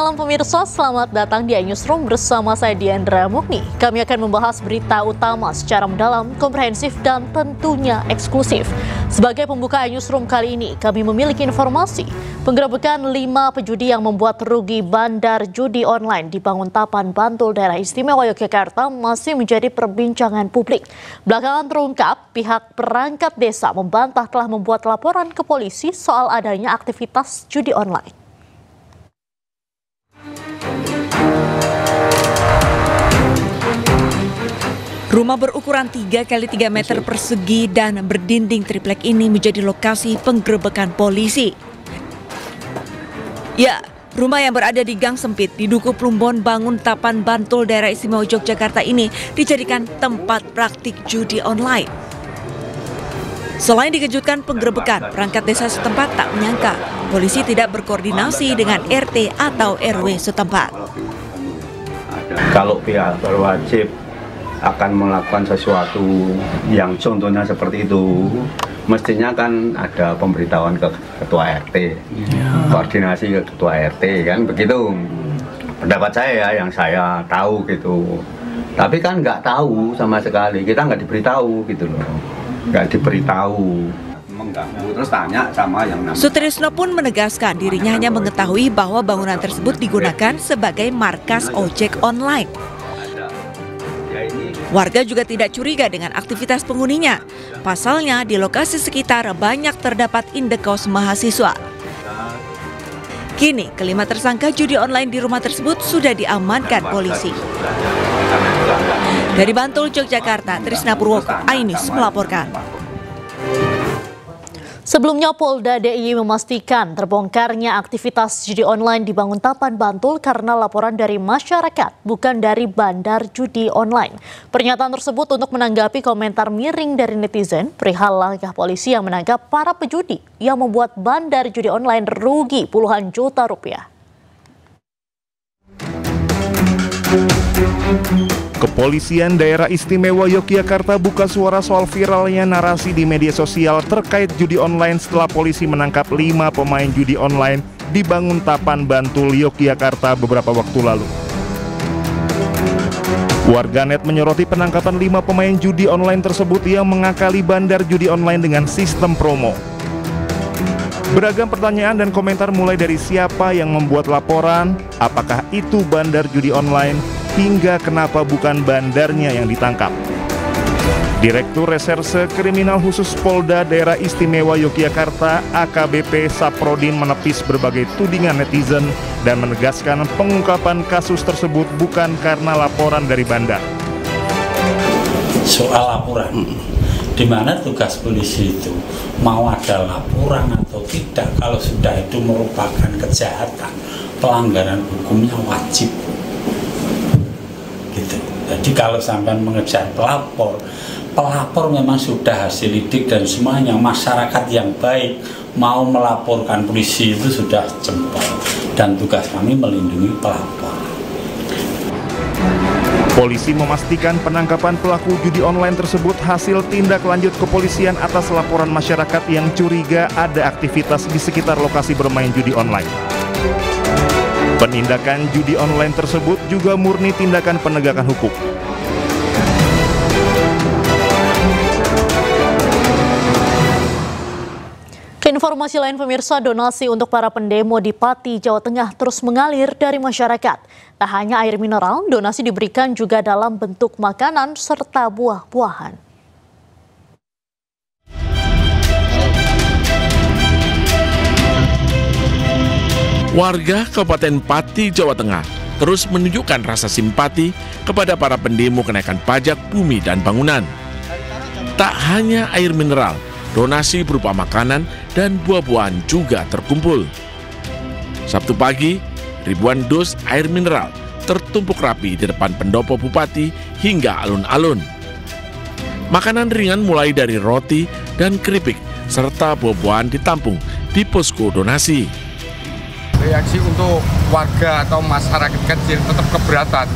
malam pemirsa, selamat datang di iNewsroom bersama saya Diandra Mukni. Kami akan membahas berita utama secara mendalam, komprehensif, dan tentunya eksklusif. Sebagai pembuka iNewsroom kali ini, kami memiliki informasi penggerebekan 5 pejudi yang membuat rugi bandar judi online di Banguntapan, Bantul, Daerah Istimewa Yogyakarta masih menjadi perbincangan publik. Belakangan terungkap, pihak perangkat desa membantah telah membuat laporan ke polisi soal adanya aktivitas judi online. Rumah berukuran 3 x 3 meter persegi dan berdinding triplek ini menjadi lokasi penggerebekan polisi. Ya, rumah yang berada di gang sempit di Duku Plumbon, Banguntapan, Bantul, Daerah Istimewa Yogyakarta ini dijadikan tempat praktik judi online. Selain dikejutkan penggerebekan, perangkat desa setempat tak menyangka polisi tidak berkoordinasi dengan RT atau RW setempat. Kalau pihak berwajib akan melakukan sesuatu yang contohnya seperti itu, mestinya kan ada pemberitahuan ke ketua RT, koordinasi ke ketua RT, kan begitu. Pendapat saya ya, yang saya tahu gitu. Tapi kan nggak tahu sama sekali, kita nggak diberitahu gitu loh, nggak diberitahu. Terus tanya sama yang namanya. Sutrisno pun menegaskan dirinya hanya mengetahui bahwa bangunan tersebut digunakan sebagai markas ojek online. Warga juga tidak curiga dengan aktivitas penghuninya. Pasalnya di lokasi sekitar banyak terdapat indekos mahasiswa. Kini kelima tersangka judi online di rumah tersebut sudah diamankan polisi. Dari Bantul, Yogyakarta, Trisna Purwoko, iNews melaporkan. Sebelumnya Polda DIY memastikan terbongkarnya aktivitas judi online di Banguntapan, Bantul karena laporan dari masyarakat, bukan dari bandar judi online. Pernyataan tersebut untuk menanggapi komentar miring dari netizen perihal langkah polisi yang menangkap para pejudi yang membuat bandar judi online rugi puluhan juta rupiah. Kepolisian Daerah Istimewa Yogyakarta buka suara soal viralnya narasi di media sosial terkait judi online setelah polisi menangkap 5 pemain judi online di Banguntapan, Bantul, Yogyakarta beberapa waktu lalu. Warganet menyoroti penangkapan 5 pemain judi online tersebut yang mengakali bandar judi online dengan sistem promo. Beragam pertanyaan dan komentar mulai dari siapa yang membuat laporan, apakah itu bandar judi online, hingga kenapa bukan bandarnya yang ditangkap. Direktur Reserse Kriminal Khusus Polda Daerah Istimewa Yogyakarta AKBP Saprodin menepis berbagai tudingan netizen dan menegaskan pengungkapan kasus tersebut bukan karena laporan dari bandar. Soal laporan, di mana tugas polisi itu mau ada laporan atau tidak, kalau sudah itu merupakan kejahatan, pelanggaran hukumnya wajib. Gitu. Jadi kalau sampai mengejar pelapor memang sudah hasil lidik dan semuanya masyarakat yang baik mau melaporkan polisi itu sudah jempol, dan tugas kami melindungi pelapor. Polisi memastikan penangkapan pelaku judi online tersebut hasil tindak lanjut kepolisian atas laporan masyarakat yang curiga ada aktivitas di sekitar lokasi bermain judi online. Penindakan judi online tersebut juga murni tindakan penegakan hukum. Informasi lain pemirsa, donasi untuk para pendemo di Pati, Jawa Tengah terus mengalir dari masyarakat. Tak hanya air mineral, donasi diberikan juga dalam bentuk makanan serta buah-buahan. Warga Kabupaten Pati, Jawa Tengah terus menunjukkan rasa simpati kepada para pendemo kenaikan pajak bumi dan bangunan. Tak hanya air mineral, donasi berupa makanan dan buah-buahan juga terkumpul. Sabtu pagi, ribuan dus air mineral tertumpuk rapi di depan pendopo bupati hingga alun-alun. Makanan ringan mulai dari roti dan keripik serta buah-buahan ditampung di posko donasi. Reaksi untuk warga atau masyarakat kecil tetap keberatan,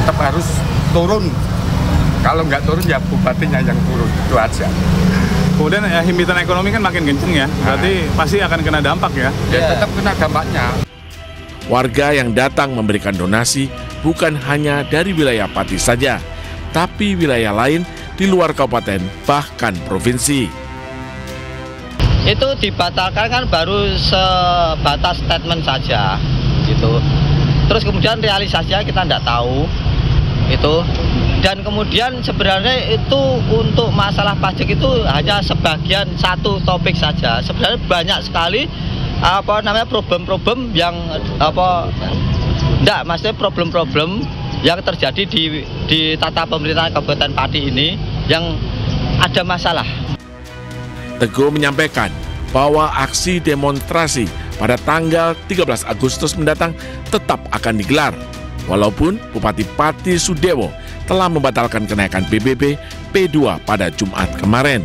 tetap harus turun. Kalau nggak turun ya bupatinya yang turun, itu aja. Kemudian himpitan ekonomi kan makin kenceng ya, berarti pasti akan kena dampak ya? Ya tetap kena dampaknya. Warga yang datang memberikan donasi bukan hanya dari wilayah Pati saja, tapi wilayah lain di luar kabupaten bahkan provinsi. Itu dibatalkan kan baru sebatas statement saja gitu. Terus kemudian realisasinya kita tidak tahu itu. Dan kemudian sebenarnya itu untuk masalah pajak itu hanya sebagian satu topik saja. Sebenarnya banyak sekali problem-problem yang maksudnya problem-problem yang terjadi di tata pemerintahan Kabupaten Pati ini yang ada masalah. Teguh menyampaikan bahwa aksi demonstrasi pada tanggal 13 Agustus mendatang tetap akan digelar, walaupun Bupati Pati Sudewo telah membatalkan kenaikan PBB P2 pada Jumat kemarin.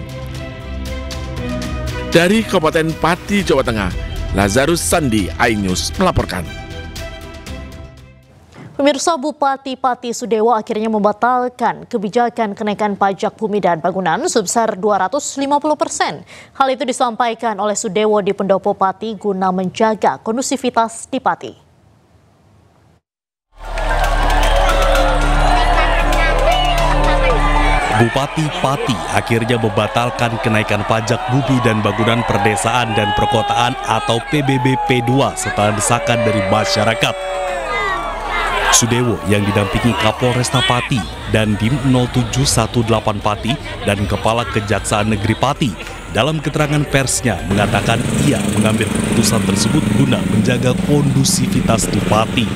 Dari Kabupaten Pati, Jawa Tengah, Lazarus Sandi, iNews melaporkan. Pemirsa, Bupati Pati Sudewo akhirnya membatalkan kebijakan kenaikan pajak bumi dan bangunan sebesar 250%. Hal itu disampaikan oleh Sudewo di Pendopo Pati guna menjaga kondusivitas di Pati. Bupati Pati akhirnya membatalkan kenaikan pajak bumi dan bangunan perdesaan dan perkotaan atau PBB P2 setelah desakan dari masyarakat. Sudewo yang didampingi Kapolresta Pati dan Dim 0718 Pati dan Kepala Kejaksaan Negeri Pati dalam keterangan persnya mengatakan ia mengambil keputusan tersebut guna menjaga kondusivitas di Pati.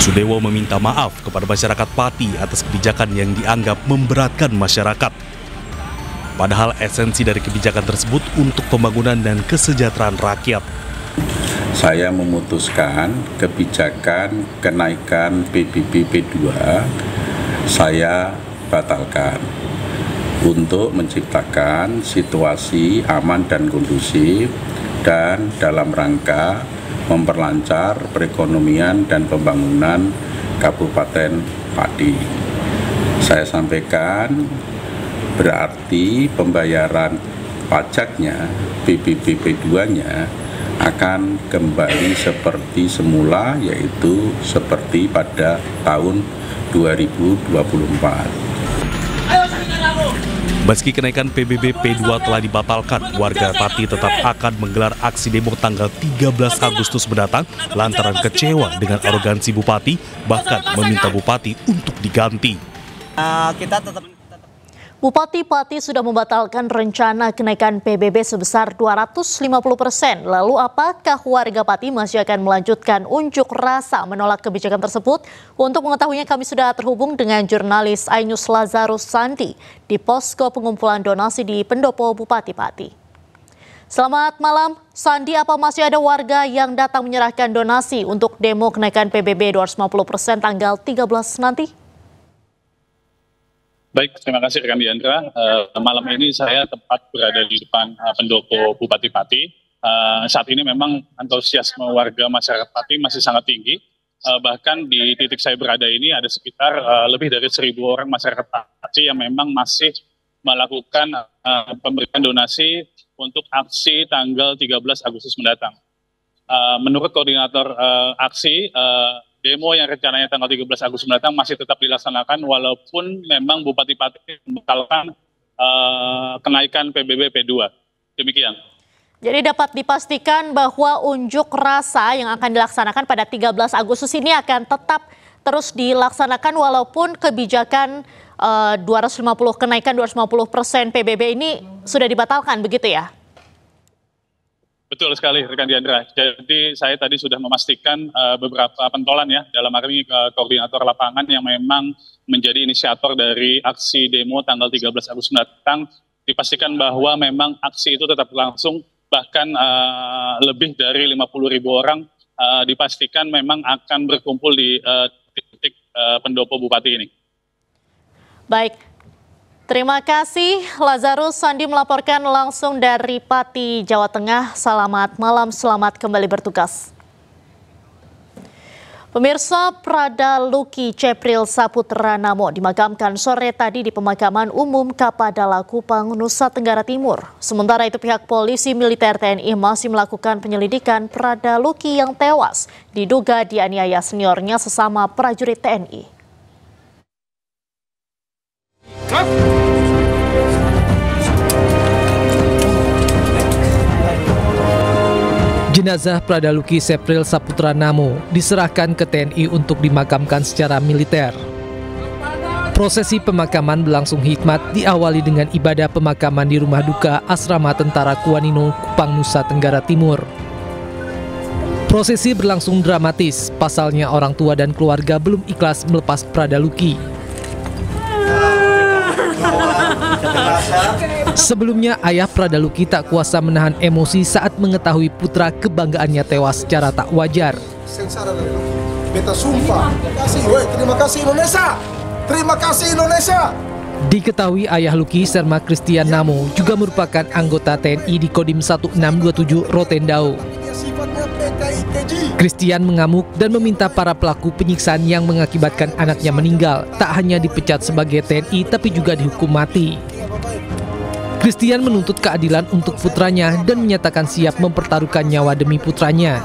Sudewo meminta maaf kepada masyarakat Pati atas kebijakan yang dianggap memberatkan masyarakat. Padahal esensi dari kebijakan tersebut untuk pembangunan dan kesejahteraan rakyat. Saya memutuskan kebijakan kenaikan PBB P2 saya batalkan untuk menciptakan situasi aman dan kondusif dan dalam rangka memperlancar perekonomian dan pembangunan Kabupaten Pati. Saya sampaikan berarti pembayaran pajaknya PBB P2-nya akan kembali seperti semula, yaitu seperti pada tahun 2024. Meski kenaikan PBB P2 telah dibatalkan, warga Pati tetap akan menggelar aksi demo tanggal 13 Agustus mendatang lantaran kecewa dengan arogansi Bupati, bahkan meminta Bupati untuk diganti. Bupati Pati sudah membatalkan rencana kenaikan PBB sebesar 250%. Lalu apakah warga Pati masih akan melanjutkan unjuk rasa menolak kebijakan tersebut? Untuk mengetahuinya kami sudah terhubung dengan jurnalis iNews Lazarus Sandi di posko pengumpulan donasi di Pendopo Bupati Pati. Selamat malam, Sandi. Apa masih ada warga yang datang menyerahkan donasi untuk demo kenaikan PBB 250% tanggal 13 nanti? Baik, terima kasih rekan Diandra. Malam ini saya tepat berada di depan Pendopo Bupati Pati. Saat ini memang antusiasme warga masyarakat Pati masih sangat tinggi. Bahkan di titik saya berada ini ada sekitar lebih dari 1.000 orang masyarakat Pati yang memang masih melakukan pemberian donasi untuk aksi tanggal 13 Agustus mendatang. Menurut koordinator aksi, demo yang rencananya tanggal 13 Agustus mendatang masih tetap dilaksanakan walaupun memang Bupati Pati membatalkan kenaikan PBB P2. Demikian. Jadi dapat dipastikan bahwa unjuk rasa yang akan dilaksanakan pada 13 Agustus ini akan tetap terus dilaksanakan walaupun kebijakan kenaikan 250% PBB ini sudah dibatalkan, begitu ya? Betul sekali rekan Diandra. Jadi saya tadi sudah memastikan beberapa pentolan ya, dalam hal ini koordinator lapangan yang memang menjadi inisiator dari aksi demo tanggal 13 Agustus mendatang, dipastikan bahwa memang aksi itu tetap berlangsung, bahkan lebih dari 50.000 orang dipastikan memang akan berkumpul di titik Pendopo Bupati ini. Baik. Terima kasih Lazarus Sandi melaporkan langsung dari Pati, Jawa Tengah. Selamat malam, selamat kembali bertugas. Pemirsa, Prada Luki Cepril Saputra Namo dimakamkan sore tadi di Pemakaman Umum Kapadala, Kupang, Nusa Tenggara Timur. Sementara itu pihak polisi militer TNI masih melakukan penyelidikan Prada Luki yang tewas diduga dianiaya seniornya sesama prajurit TNI. Jenazah Prada Luki Cepril Saputra Namo diserahkan ke TNI untuk dimakamkan secara militer. Prosesi pemakaman berlangsung hikmat diawali dengan ibadah pemakaman di rumah duka Asrama Tentara Kuanino, Kupang, Nusa Tenggara Timur. Prosesi berlangsung dramatis, pasalnya orang tua dan keluarga belum ikhlas melepas Prada Luki. Sebelumnya, ayah Prada Luki tak kuasa menahan emosi saat mengetahui putra kebanggaannya tewas secara tak wajar. Beta sumpah, terima kasih Indonesia, terima kasih Indonesia. Diketahui ayah Luki, Serma Christian Namo, juga merupakan anggota TNI di Kodim 1627 Rotendao. Christian mengamuk dan meminta para pelaku penyiksaan yang mengakibatkan anaknya meninggal tak hanya dipecat sebagai TNI tapi juga dihukum mati. Christian menuntut keadilan untuk putranya dan menyatakan siap mempertaruhkan nyawa demi putranya.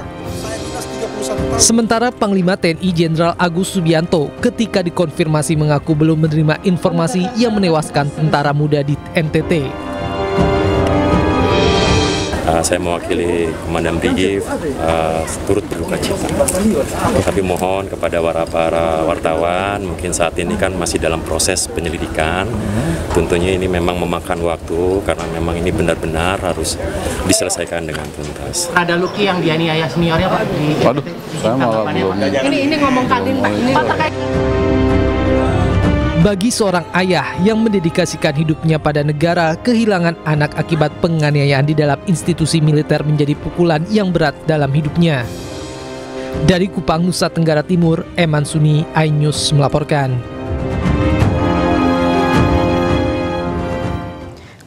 Sementara Panglima TNI Jenderal Agus Subianto ketika dikonfirmasi mengaku belum menerima informasi yang menewaskan tentara muda di NTT. Saya mewakili Komandan Brigif turut berduka cita. Tapi mohon kepada para wartawan, mungkin saat ini kan masih dalam proses penyelidikan. Tentunya ini memang memakan waktu karena memang ini benar-benar harus diselesaikan dengan tuntas. Ada Luki yang dianiaya seniornya Pak di Waduh, saya malah belum. Ini ngomong Kadin Pak. Ini Bagi seorang ayah yang mendedikasikan hidupnya pada negara, kehilangan anak akibat penganiayaan di dalam institusi militer menjadi pukulan yang berat dalam hidupnya. Dari Kupang, Nusa Tenggara Timur, Eman Suni, iNews melaporkan.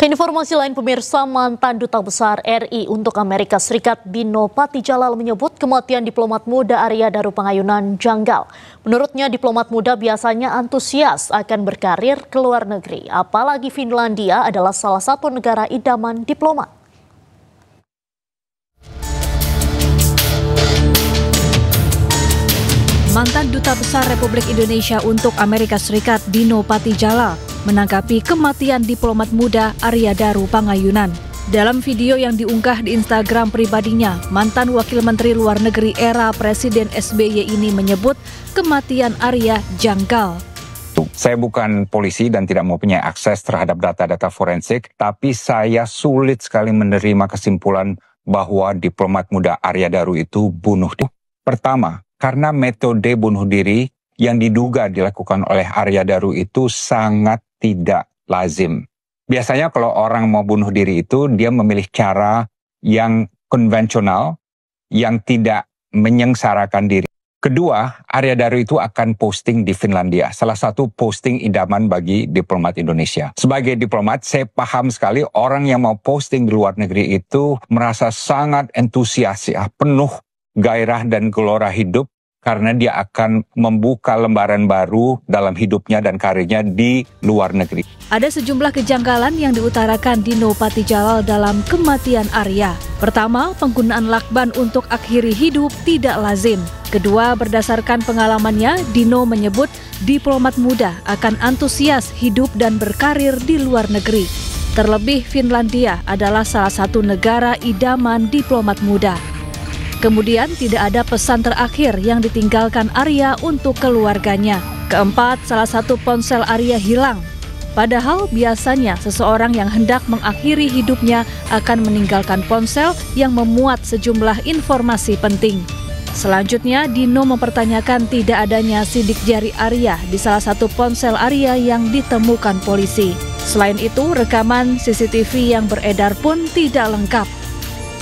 Keinformasi lain pemirsa, mantan Duta Besar RI untuk Amerika Serikat Dino Patijalal menyebut kematian diplomat muda Arya Daru Pangayunan janggal. Menurutnya diplomat muda biasanya antusias akan berkarir ke luar negeri, apalagi Finlandia adalah salah satu negara idaman diplomat. Mantan Duta Besar Republik Indonesia untuk Amerika Serikat Dino Patijalal menanggapi kematian diplomat muda Arya Daru Pangayunan. Dalam video yang diunggah di Instagram pribadinya, mantan Wakil Menteri Luar Negeri era Presiden SBY ini menyebut kematian Arya janggal. Saya bukan polisi dan tidak mau punya akses terhadap data-data forensik, tapi saya sulit sekali menerima kesimpulan bahwa diplomat muda Arya Daru itu bunuh diri. Pertama, karena metode bunuh diri yang diduga dilakukan oleh Arya Daru itu sangat tidak lazim. Biasanya kalau orang mau bunuh diri itu, dia memilih cara yang konvensional, yang tidak menyengsarakan diri. Kedua, Arya Daru itu akan posting di Finlandia, salah satu posting idaman bagi diplomat Indonesia. Sebagai diplomat, saya paham sekali orang yang mau posting di luar negeri itu merasa sangat antusias, penuh gairah dan gelora hidup, karena dia akan membuka lembaran baru dalam hidupnya dan karirnya di luar negeri. Ada sejumlah kejanggalan yang diutarakan Dino Patijalal dalam kematian Arya. Pertama, penggunaan lakban untuk akhiri hidup tidak lazim. Kedua, berdasarkan pengalamannya, Dino menyebut diplomat muda akan antusias hidup dan berkarir di luar negeri. Terlebih Finlandia adalah salah satu negara idaman diplomat muda. Kemudian tidak ada pesan terakhir yang ditinggalkan Arya untuk keluarganya. Keempat, salah satu ponsel Arya hilang. Padahal biasanya seseorang yang hendak mengakhiri hidupnya akan meninggalkan ponsel yang memuat sejumlah informasi penting. Selanjutnya, Dino mempertanyakan tidak adanya sidik jari Arya di salah satu ponsel Arya yang ditemukan polisi. Selain itu, rekaman CCTV yang beredar pun tidak lengkap.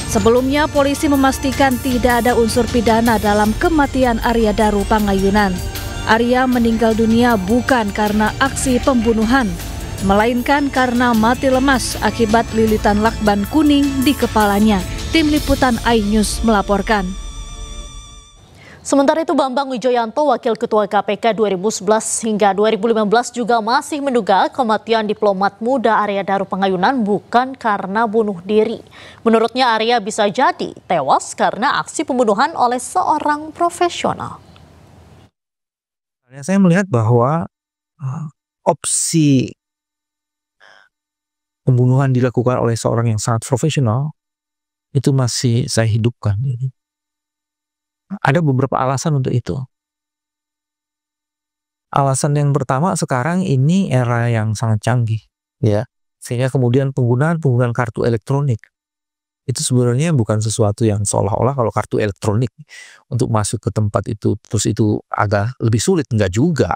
Sebelumnya, polisi memastikan tidak ada unsur pidana dalam kematian Arya Daru Pangayunan. Arya meninggal dunia bukan karena aksi pembunuhan, melainkan karena mati lemas akibat lilitan lakban kuning di kepalanya. Tim Liputan iNews melaporkan. Sementara itu Bambang Wijoyanto, Wakil Ketua KPK 2011 hingga 2015 juga masih menduga kematian diplomat muda Arya Daru Pengayunan bukan karena bunuh diri. Menurutnya Arya bisa jadi tewas karena aksi pembunuhan oleh seorang profesional. Saya melihat bahwa opsi pembunuhan dilakukan oleh seorang yang sangat profesional itu masih saya hidupkan. Ada beberapa alasan untuk itu. Alasan yang pertama, sekarang ini era yang sangat canggih, ya, sehingga kemudian penggunaan kartu elektronik itu sebenarnya bukan sesuatu yang seolah-olah kalau kartu elektronik untuk masuk ke tempat itu terus itu agak lebih sulit, enggak juga.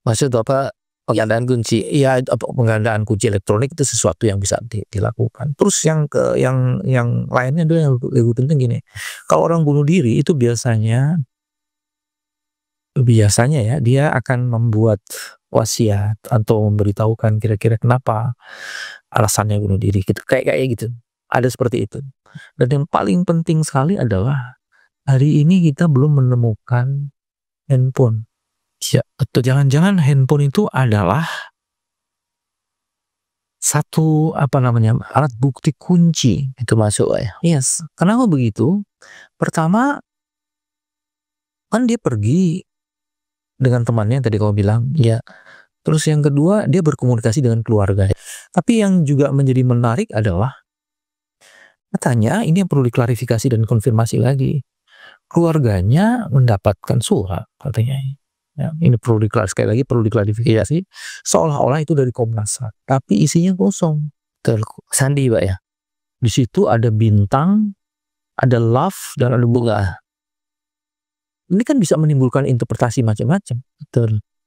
Maksud apa? Penggandaan kunci, ya, penggandaan kunci elektronik itu sesuatu yang bisa dilakukan. Terus yang lainnya adalah yang lebih penting gini. Kalau orang bunuh diri itu biasanya ya dia akan membuat wasiat atau memberitahukan kira-kira kenapa alasannya bunuh diri gitu. Kayak gitu. Ada seperti itu. Dan yang paling penting sekali adalah hari ini kita belum menemukan handphone. Ya, atau jangan-jangan handphone itu adalah satu alat bukti kunci itu masuk ya. Yes. Kenapa begitu? Pertama, kan dia pergi dengan temannya tadi kau bilang, ya. Terus yang kedua, dia berkomunikasi dengan keluarga. Tapi yang juga menjadi menarik adalah katanya ini yang perlu diklarifikasi dan konfirmasi lagi. Keluarganya mendapatkan surat katanya. Ya, ini perlu diklarifikasi seolah-olah itu dari Komnas HAM, tapi isinya kosong. Sandi, Pak, ya. Di situ ada bintang, ada love, dan ada bunga. Ini kan bisa menimbulkan interpretasi macam-macam.